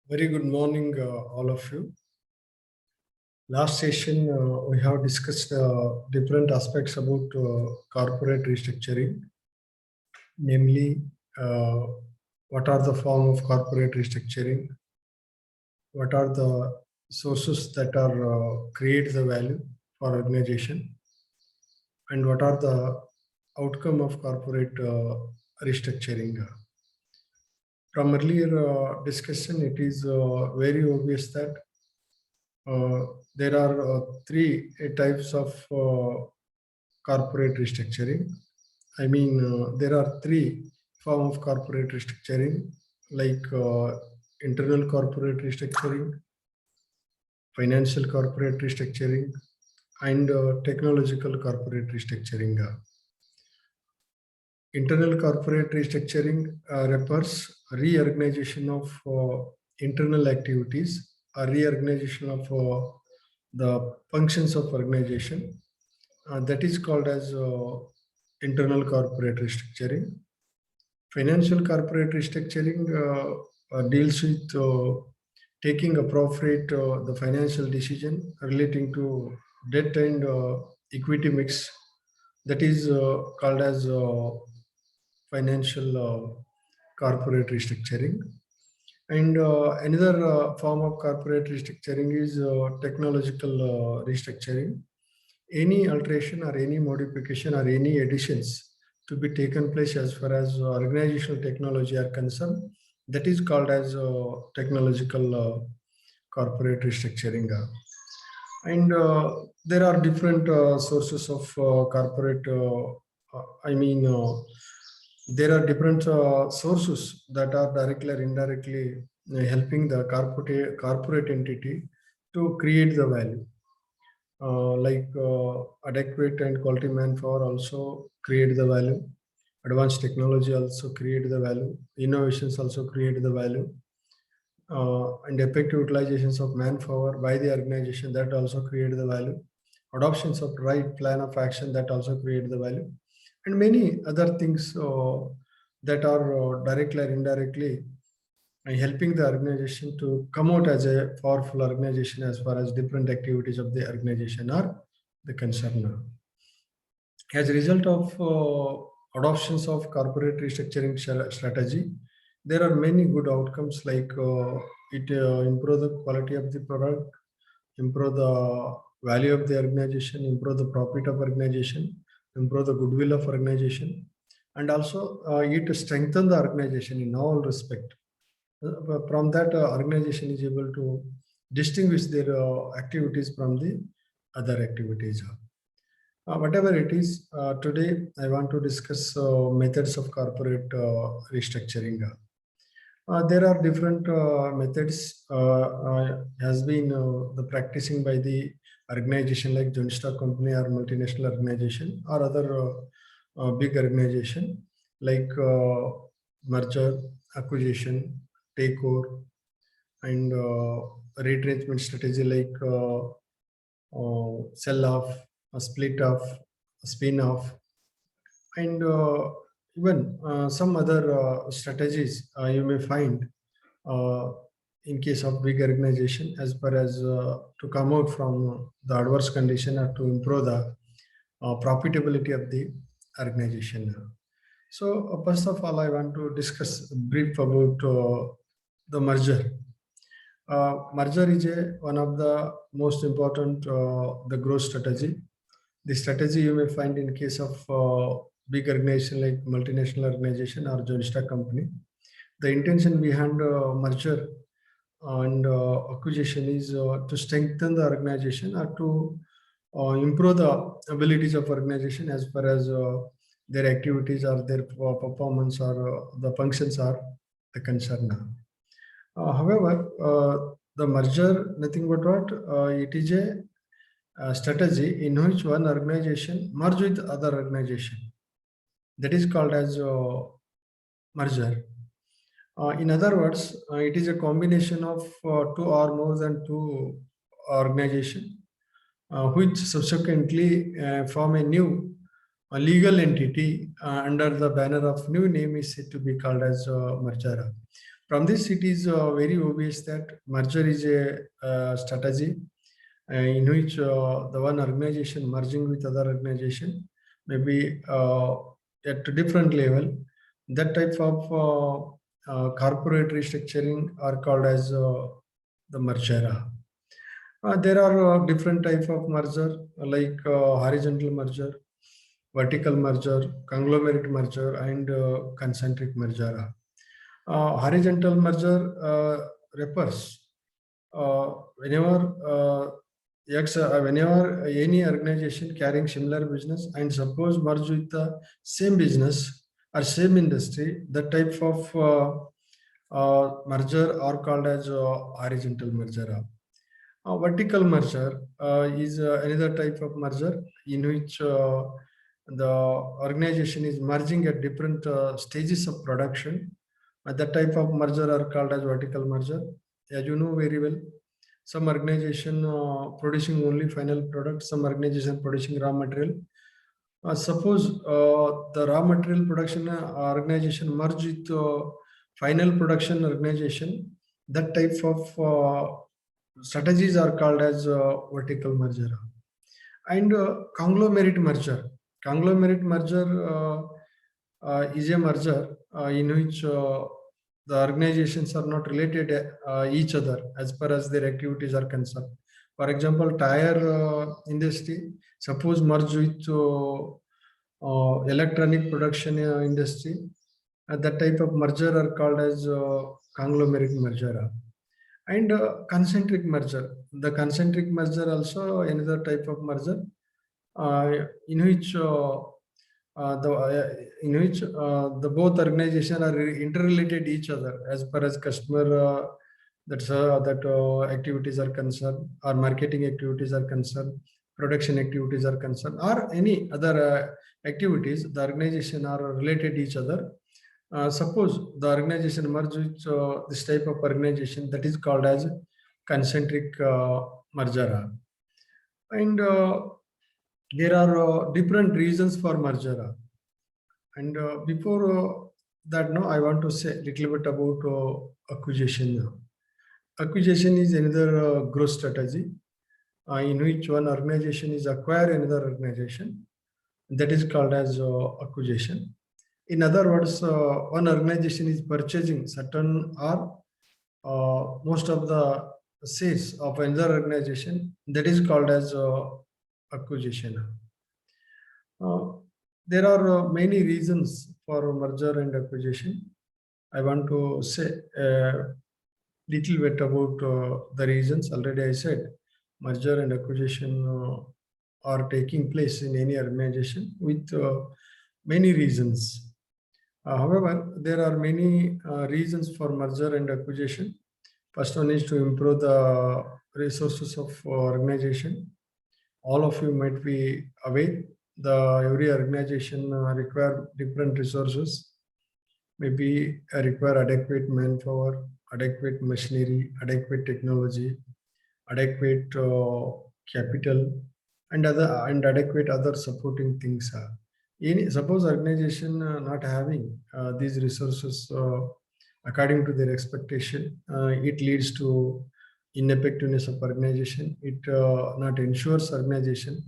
Very good morning, all of you. Last session, we have discussed different aspects about corporate restructuring, namely, uh, what are the form of corporate restructuring, what are the sources that are create the value for organization, and what are the outcome of corporate restructuring. From earlier discussion, it is very obvious that there are three types of corporate restructuring. I mean, there are three form of corporate restructuring, like internal corporate restructuring, financial corporate restructuring, and technological corporate restructuring. Internal corporate restructuring refers reorganization of internal activities, a reorganization of the functions of organization. That is called as internal corporate restructuring. Financial corporate restructuring deals with taking appropriate the financial decision relating to debt and equity mix. That is called as financial corporate restructuring. And another form of corporate restructuring is technological restructuring. Any alteration or any modification or any additions to be taken place as far as organizational technology are concerned, that is called as technological corporate restructuring. And there are different sources of corporate, I mean, there are different sources that are directly or indirectly helping the corporate entity to create the value. Like adequate and quality manpower also create the value. Advanced technology also create the value. Innovations also create the value. And effective utilizations of manpower by the organization that also create the value. Adoptions of right plan of action that also create the value. And many other things that are directly or indirectly helping the organization to come out as a powerful organization as far as different activities of the organization are the concern. As a result of adoptions of corporate restructuring strategy, there are many good outcomes like it improve the quality of the product, improve the value of the organization, improve the profit of organization, improve the goodwill of organization, and also it strengthen the organization in all respect. From that, organization is able to distinguish their activities from the other activities. Whatever it is, today I want to discuss methods of corporate restructuring. There are different methods has been the practicing by the organization like joint stock company or multinational organization or other big organization like merger, acquisition, takeover, and retrenchment strategy like sell off, a split off, a spin off, and even some other strategies you may find uh, in case of big organization as far as to come out from the adverse condition or to improve the profitability of the organization. So first of all, I want to discuss brief about the merger. Merger is one of the most important the growth strategy. The strategy you may find in case of big organization like multinational organization or joint stock company. The intention behind merger and acquisition is to strengthen the organization or to improve the abilities of organization as far as their activities or their performance or the functions are the concern. However, the merger, nothing but what it is a strategy in which one organization merge with other organization. That is called as merger. In other words, it is a combination of two or more than two organization, which subsequently form a new legal entity under the banner of new name is said to be called as merger. From this, it is very obvious that merger is a strategy in which the one organization merging with other organization, maybe at a different level. That type of corporate restructuring are called as the merger. There are different type of merger like horizontal merger, vertical merger, conglomerate merger, and concentric merger. Horizontal merger refers whenever whenever any organization carrying similar business and suppose merge with the same business or same industry, that type of merger are called as horizontal merger. Vertical merger is another type of merger in which the organization is merging at different stages of production. That type of merger are called as vertical merger. As you know very well, some organization producing only final product, some organization producing raw material. Suppose the raw material production organization merge with final production organization, that type of strategies are called as vertical merger. And conglomerate merger. Conglomerate merger is a merger in which the organizations are not related each other as far as their activities are concerned. For example, tire industry, suppose merge with electronic production industry, that type of merger are called as conglomerate merger. And concentric merger. The concentric merger also another type of merger in which the both organization are interrelated each other as far as customer activities are concerned, or marketing activities are concerned, production activities are concerned, or any other activities. The organization are related each other. Suppose the organization merge with this type of organization, that is called as concentric merger. And there are different reasons for merger. And before that, no, I want to say a little bit about acquisition. Acquisition is another growth strategy in which one organization is acquire another organization. That is called as acquisition. In other words, one organization is purchasing certain or most of the shares of another organization. That is called as acquisition. There are many reasons for merger and acquisition. I want to say a little bit about the reasons. Already I said merger and acquisition are taking place in any organization with many reasons. However, there are many reasons for merger and acquisition. First one is to improve the resources of organization. All of you might be aware every organization require different resources. Maybe require adequate manpower, adequate machinery, adequate technology, adequate capital, and adequate other supporting things. Suppose organization not having these resources according to their expectation, it leads to ineffectiveness of organization. It not ensures organization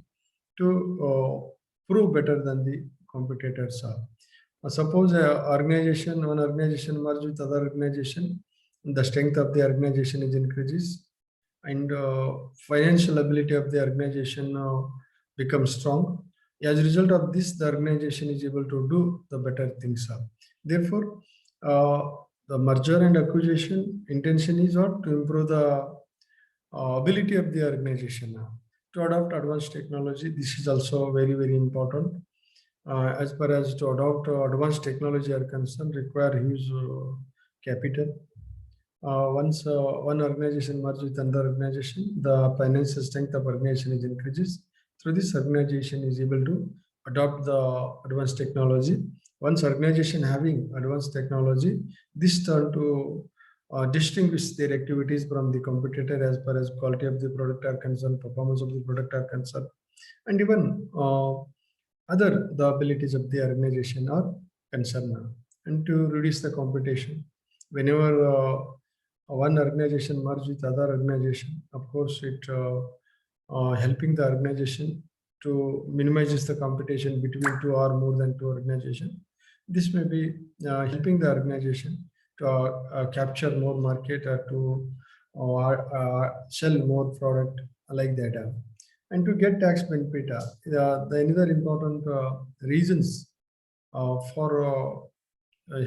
to prove better than the competitors are. Suppose one organization merge with other organization, the strength of the organization is increases, and financial ability of the organization becomes strong. As a result of this, the organization is able to do the better things. Therefore, the merger and acquisition intention is what? To improve the ability of the organization to adopt advanced technology. This is also very, very important. As far as to adopt advanced technology are concerned, require huge capital. Once one organization merges with another organization, the financial strength of organization is increases. Through this, organization is able to adopt the advanced technology. Once organization having advanced technology, this turn to distinguish their activities from the competitor as far as quality of the product are concerned, performance of the product are concerned, and even the abilities of the organization are concerned, and to reduce the competition. whenever one organization merge with other organization, of course, it helping the organization to minimizes the competition between two or more than two organizations. This may be helping the organization to capture more market or to sell more product like that. And to get tax benefit, the another important reasons for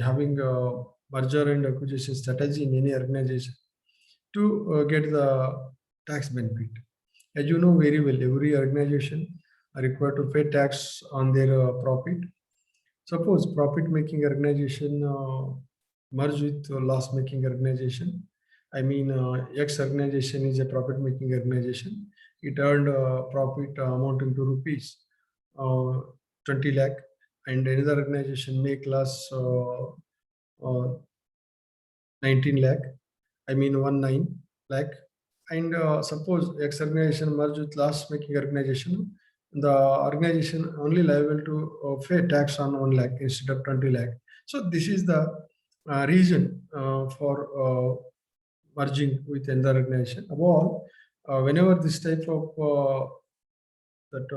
having a merger and acquisition strategy in any organization to get the tax benefit. As you know very well, every organization are required to pay tax on their profit. Suppose profit-making organization merge with loss-making organization. I mean, X organization is a profit-making organization. It earned profit amounting to rupees 20 lakh, and another organization make loss uh, 19 lakh. I mean 19 lakh. And suppose X organization merge with loss-making organization, the organization only liable to pay tax on 1 lakh instead of 20 lakh. So this is the reason for merging with another organization. Above all, whenever this type of that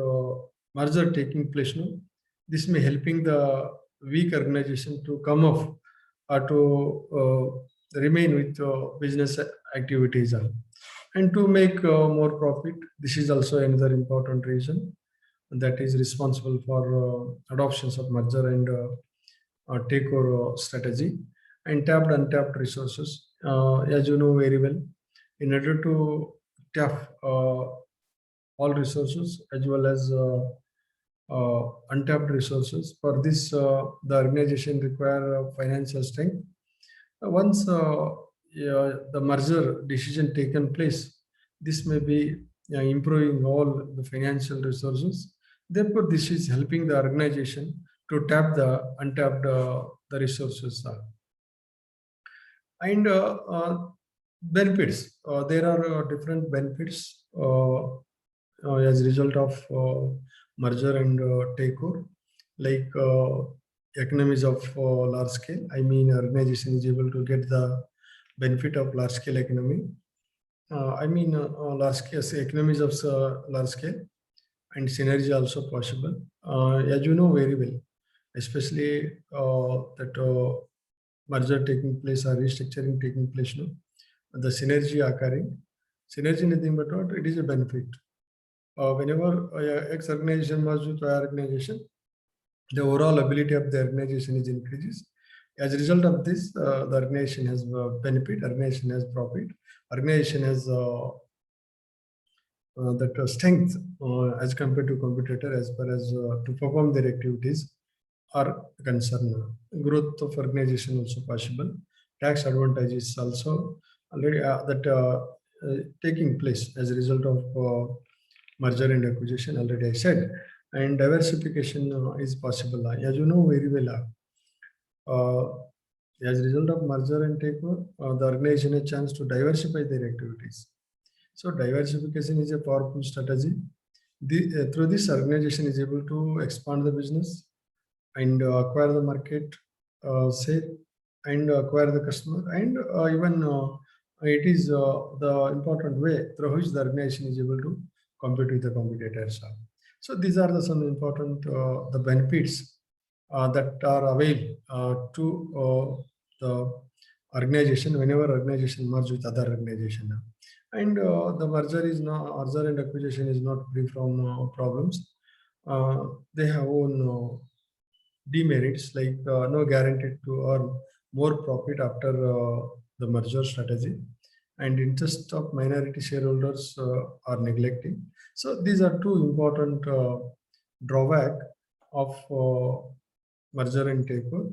merger taking place, no, this may helping the weak organization to come up or to remain with business activities and to make more profit. This is also another important reason that is responsible for adoptions of merger and takeover strategy. And tapped untapped resources. As you know very well, in order to tap all resources as well as untapped resources, for this the organization require financial strength. Once yeah, the merger decision taken place, this may be improving all the financial resources. Therefore, this is helping the organization to tap the untapped the resources. And benefits. There are different benefits as a result of merger and takeover, like economies of large scale. I mean, organization is able to get the benefit of large scale economy. Large scale economies of large scale and synergy also possible. As you know very well, especially that merger taking place or restructuring taking place, no, the synergy occurring. Synergy nothing but what? It is a benefit. Whenever X organization merges with Y organization, the overall ability of the organization is increases. As a result of this, the organization has benefit, organization has profit, organization has that strength as compared to competitor as far as to perform their activities are concerned. Growth of organization also possible. Tax advantages also already taking place as a result of merger and acquisition. Already I said, and diversification is possible. As you know very well, as a result of merger and takeover, the organization has a chance to diversify their activities. So diversification is a powerful strategy. Through this, organization is able to expand the business and acquire the market share and acquire the customer, and even it is the important way through which the organization is able to compete with the competitors. So these are the some important the benefits that are available to the organization whenever organization merge with other organization. And the merger and acquisition is not free from problems. They have own demerits, like no guaranteed to earn more profit after the merger strategy, and interest of minority shareholders are neglecting. So these are two important drawback of merger and takeover.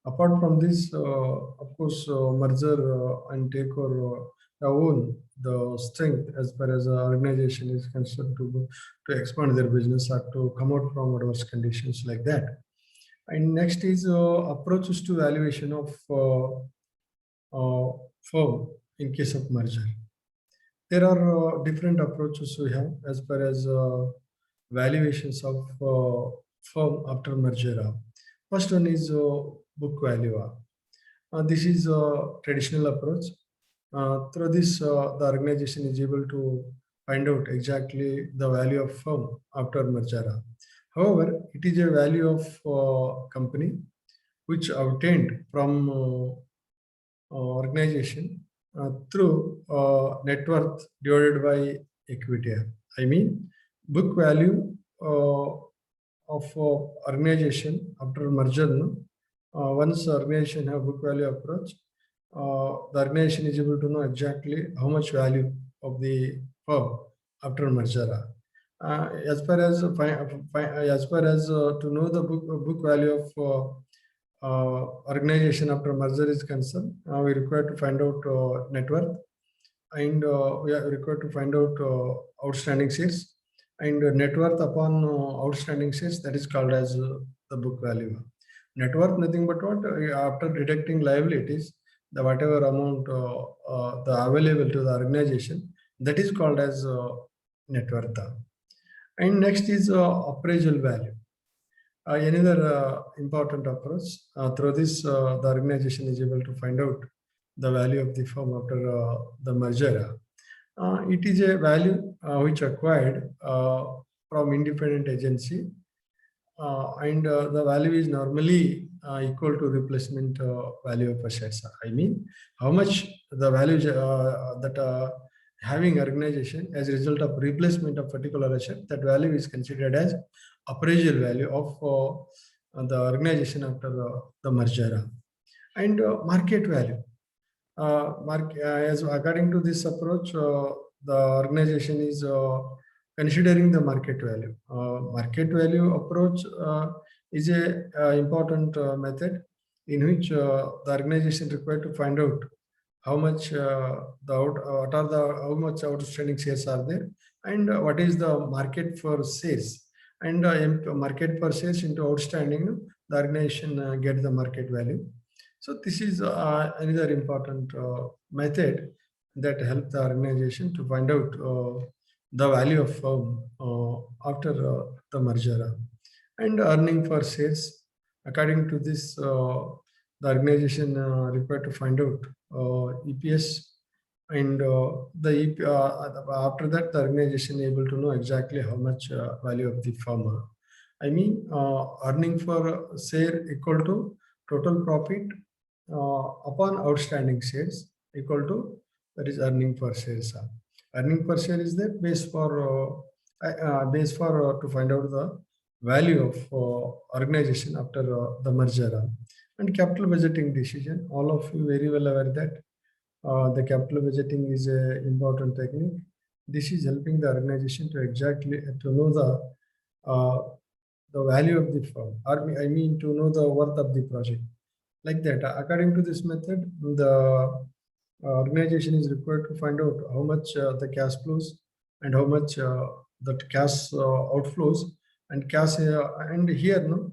Apart from this, of course, merger and takeover own the strength as far as organization is concerned to expand their business or to come out from adverse conditions like that. And next is approaches to valuation of firm in case of merger. There are different approaches we have as far as valuations of firm after merger. First one is book value. This is a traditional approach. Through this, the organization is able to find out exactly the value of firm after merger. However, it is a value of company which obtained from organization through net worth divided by equity. I mean, book value of organization after merger. No? Once the organization have book value approach, the organization is able to know exactly how much value of the firm after merger. As far as to know the book value of organization after merger is concerned, we require to find out net worth, and we are required to find out outstanding shares, and net worth upon outstanding shares, that is called as the book value. Net worth nothing but what, after deducting liabilities, the whatever amount the available to the organization, that is called as net worth. And next is appraisal value. Another important approach. Through this, the organization is able to find out the value of the firm after the merger. It is a value which acquired from independent agency, and the value is normally equal to replacement value of assets. I mean, how much the value that having organization as a result of replacement of particular asset, that value is considered as appraisal value of the organization after the merger. And market value. As according to this approach, the organization is considering the market value. Market value approach is a important method in which the organization required to find out how much how much outstanding shares are there, and what is the market for shares, and market for shares into outstanding, the organization get the market value. So this is another important method that help the organization to find out the value of firm after the merger. And earning for shares. According to this, the organization required to find out EPS, and after that, the organization able to know exactly how much value of the firm. I mean, earning for share equal to total profit upon outstanding shares equal to, that is earning per share. Earning per share is the base for to find out the value of organization after the merger. And capital budgeting decision. All of you very well aware that the capital budgeting is an important technique. This is helping the organization to exactly to know the value of the firm, or I mean to know the worth of the project. Like that, according to this method, the organization is required to find out how much the cash flows and how much that cash outflows and cash, and here no,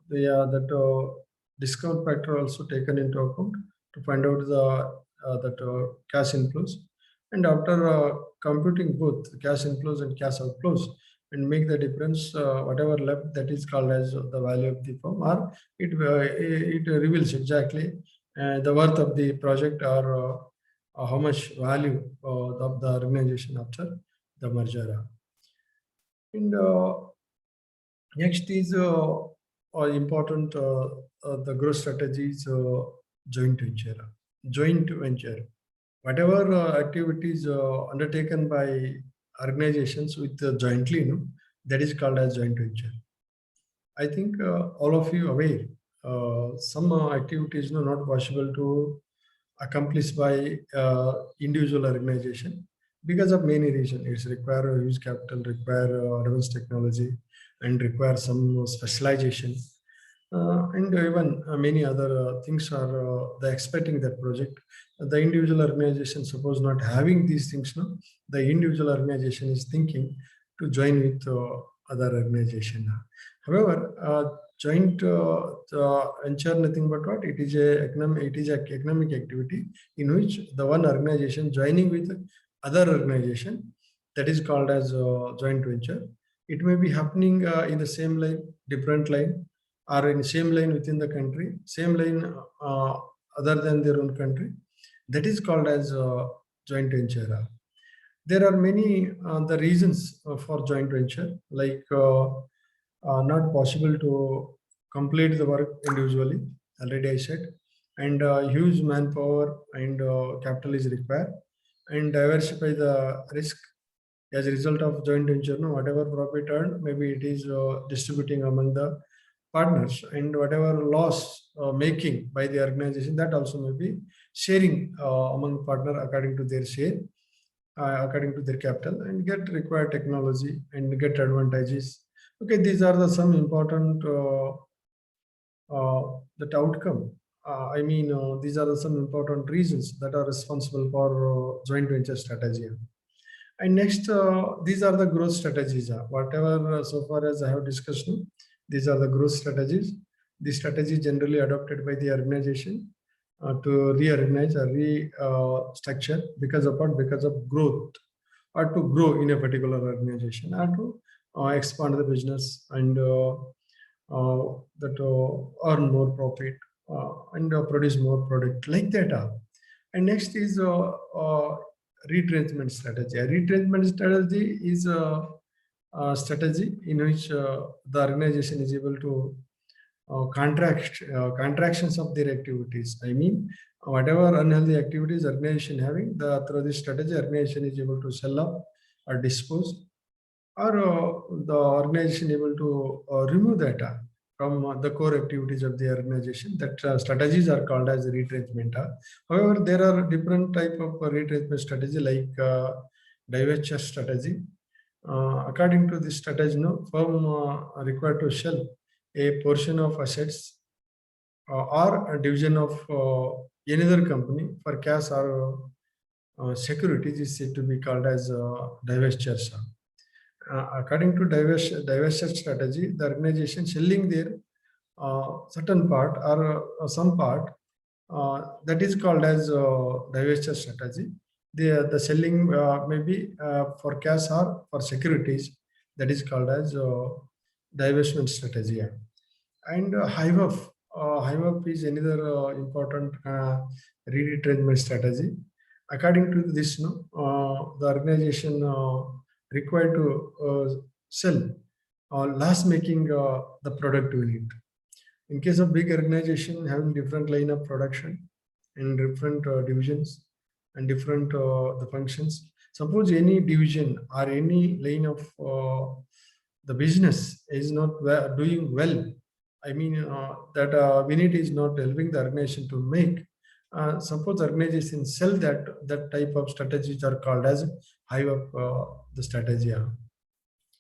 that discount factor also taken into account to find out the that cash inflows, and after computing both cash inflows and cash outflows, and make the difference, whatever left, that is called as the value of the firm, or it reveals exactly the worth of the project, or how much value of the organization after the merger. And next is important the growth strategies, joint venture. Joint venture. Whatever activities undertaken by organizations with jointly, that is called as joint venture. I think all of you aware some activities not possible to accomplish by individual organization because of many reasons. It's require a huge capital, require advanced technology, and require some specialization. And even many other things are the expecting that project. The individual organization, suppose not having these things, no, the individual organization is thinking to join with other organization. However, joint venture nothing but what, it is a economic activity in which the one organization joining with other organization, that is called as joint venture. It may be happening in the same line, different line, are in same line within the country, same line other than their own country. That is called as joint venture. There are many the reasons for joint venture, like not possible to complete the work individually. Already I said, and huge manpower and capital is required, and diversify the risk. As a result of joint venture, no, whatever profit earned, maybe it is distributing among the partners, and whatever loss making by the organization, that also may be sharing among partner according to their share, according to their capital, and get required technology and get advantages. Okay, these are the some important that outcome. These are the some important reasons that are responsible for joint venture strategy. And next, these are the growth strategies. Whatever so far as I have discussed, no, these are the growth strategies. The strategy generally adopted by the organization to reorganize or restructure because of what? Because of growth, or to grow in a particular organization, or to expand the business and that earn more profit and produce more product like that. And next is retrenchment strategy. A retrenchment strategy is a strategy in which the organization is able to contractions of their activities. I mean, whatever unhealthy activities organization having, through this strategy, organization is able to sell off or dispose, or the organization able to remove data from the core activities of the organization. That strategies are called as retrenchment. However, there are different type of retrenchment strategy, like divestiture strategy. According to this strategy, no, firm are required to sell a portion of assets or a division of another company for cash or securities is said to be called as divestiture. According to divestiture strategy, the organization selling their certain part or some part, that is called as divestiture strategy. The selling may be for cash or for securities, that is called as divestment strategy. And hive-up is another important retrenchment strategy. According to this, no, the organization required to sell loss making the product unit. In case of big organization having different line of production and different divisions and different the functions, suppose any division or any line of the business is not doing well, that unit is not helping the organization to make. Suppose organization sell that type of strategies are called as hive up the strategy.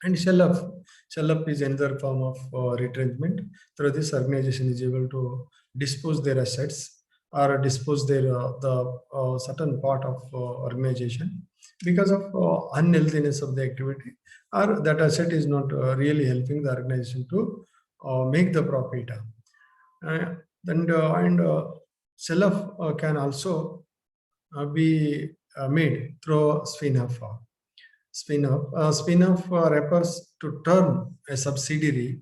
And sell up is another form of retrenchment. Through this, organization is able to dispose their assets or dispose their the certain part of organization because of unhealthiness of the activity, or that asset is not really helping the organization to make the profit. And sell-off can also be made through spin-off. Spin-off refers to turn a subsidiary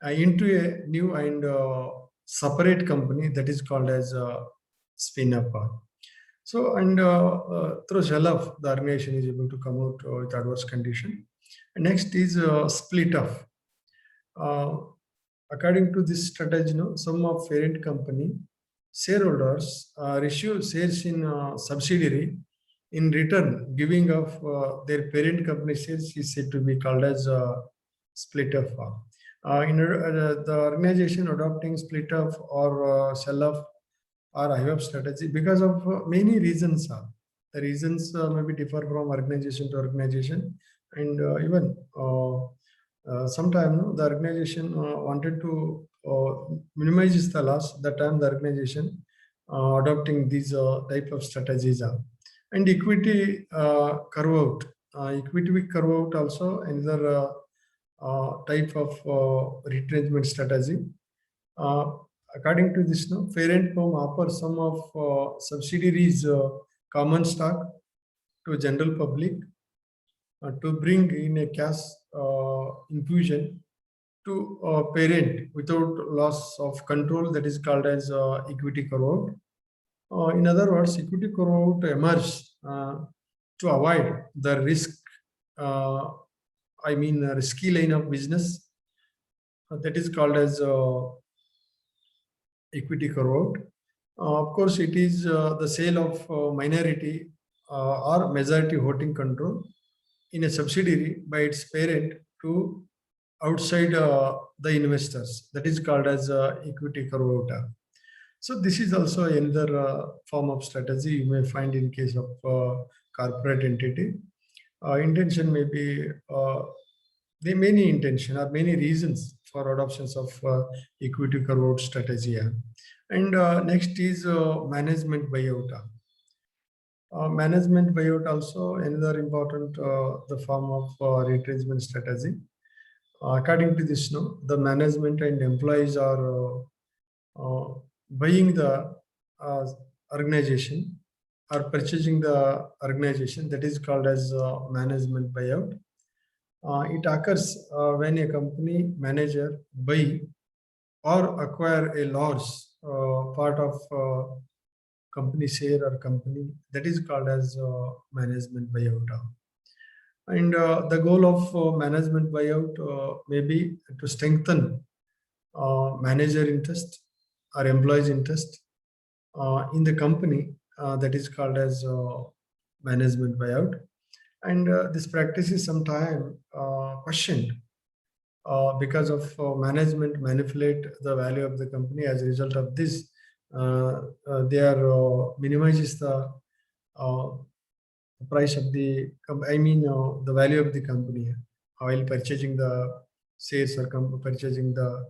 into a new and separate company, that is called as spin-off. So, and through sell-off, the organization is able to come out with adverse condition. And next is split-off. According to this strategy, no, some of parent company shareholders receive shares in subsidiary. In return, giving of their parent company shares is said to be called as split-off. The organization adopting split-off or sell-off or hive-up strategy because of many reasons. The reasons may be differ from organization to organization, and even sometimes the organization wanted to minimize the loss. That time the organization adopting these type of strategies. And equity curve out. Equity curve out also another type of retrenchment strategy. According to this, no, parent firm offers some of subsidiaries common stock to general public to bring in a cash infusion to parent without loss of control, that is called as equity carve-out. In other words, equity carve-out emerged to avoid the risk, risky line of business, that is called as equity carve-out. Of course, it is the sale of minority or majority voting control in a subsidiary by its parent to outside the investors. That is called as equity carve-out. So this is also another form of strategy you may find in case of corporate entity. Intention may be there are many intention or many reasons for adoptions of equity carve-out strategy. And next is management buyout. Management buyout also another important the form of retrenchment strategy. According to this, no, the management and employees are buying the organization or purchasing the organization, that is called as management buyout. It occurs when a company manager buy or acquire a large part of company share or company, that is called as management buyout. And the goal of management buyout may be to strengthen manager interest or employees interest in the company, that is called as management buyout. And this practice is sometimes questioned because of management manipulate the value of the company. As a result of this, they are minimizes the price of the the value of the company while purchasing the shares or purchasing the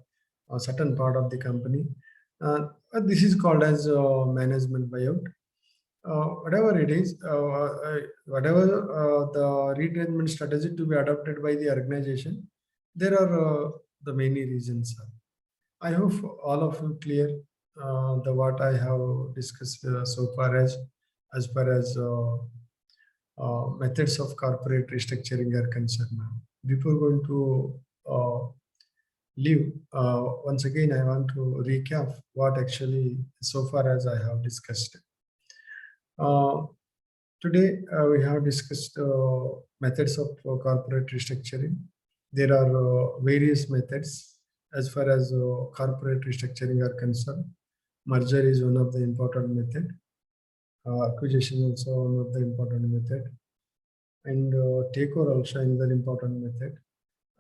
certain part of the company. This is called as management buyout. Whatever it is, whatever the retrenchment strategy to be adopted by the organization, there are the many reasons. I hope all of you clear the what I have discussed so far as far as methods of corporate restructuring are concerned. Before going to leave, once again I want to recap what actually so far as I have discussed. Today we have discussed methods of corporate restructuring. There are various methods as far as corporate restructuring are concerned. Merger is one of the important method. Acquisition also one of the important method. And takeover also another important method.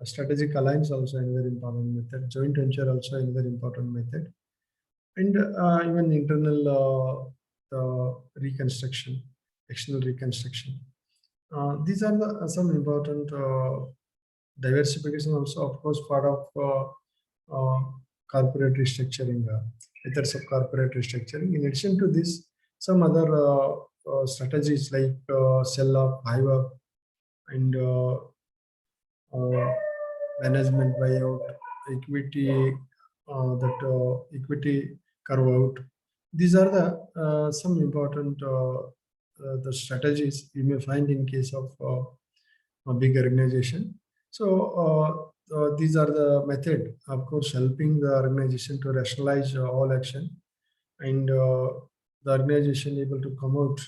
Strategic alliance also another important method. Joint venture also another important method. And even internal reconstruction, external reconstruction. These are the some important diversification also, of course, part of corporate restructuring, methods of corporate restructuring. In addition to this, some other strategies like sell off, buy up, and management buyout, equity, equity carve out. These are the some important the strategies you may find in case of a big organization. So these are the method, of course, helping the organization to rationalize all action, and the organization able to come out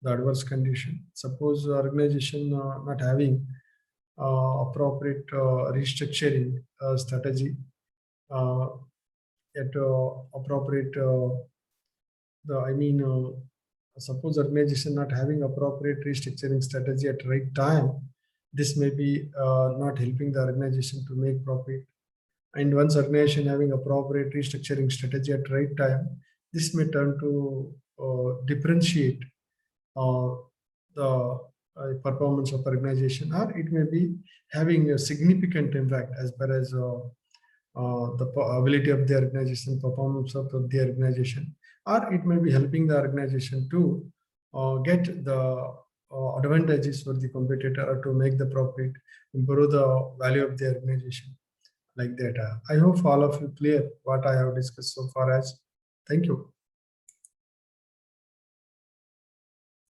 the adverse condition. Suppose the organization not having appropriate restructuring strategy at appropriate suppose organization not having appropriate restructuring strategy at right time, this may be not helping the organization to make profit. And once organization having appropriate restructuring strategy at right time, this may turn to differentiate the performance of organization, or it may be having a significant impact as far as the ability of the organization, performance of the organization, or it may be helping the organization to get the advantages for the competitor, or to make the profit, improve the value of the organization, like that. I hope all of you clear what I have discussed so far as. Thank you.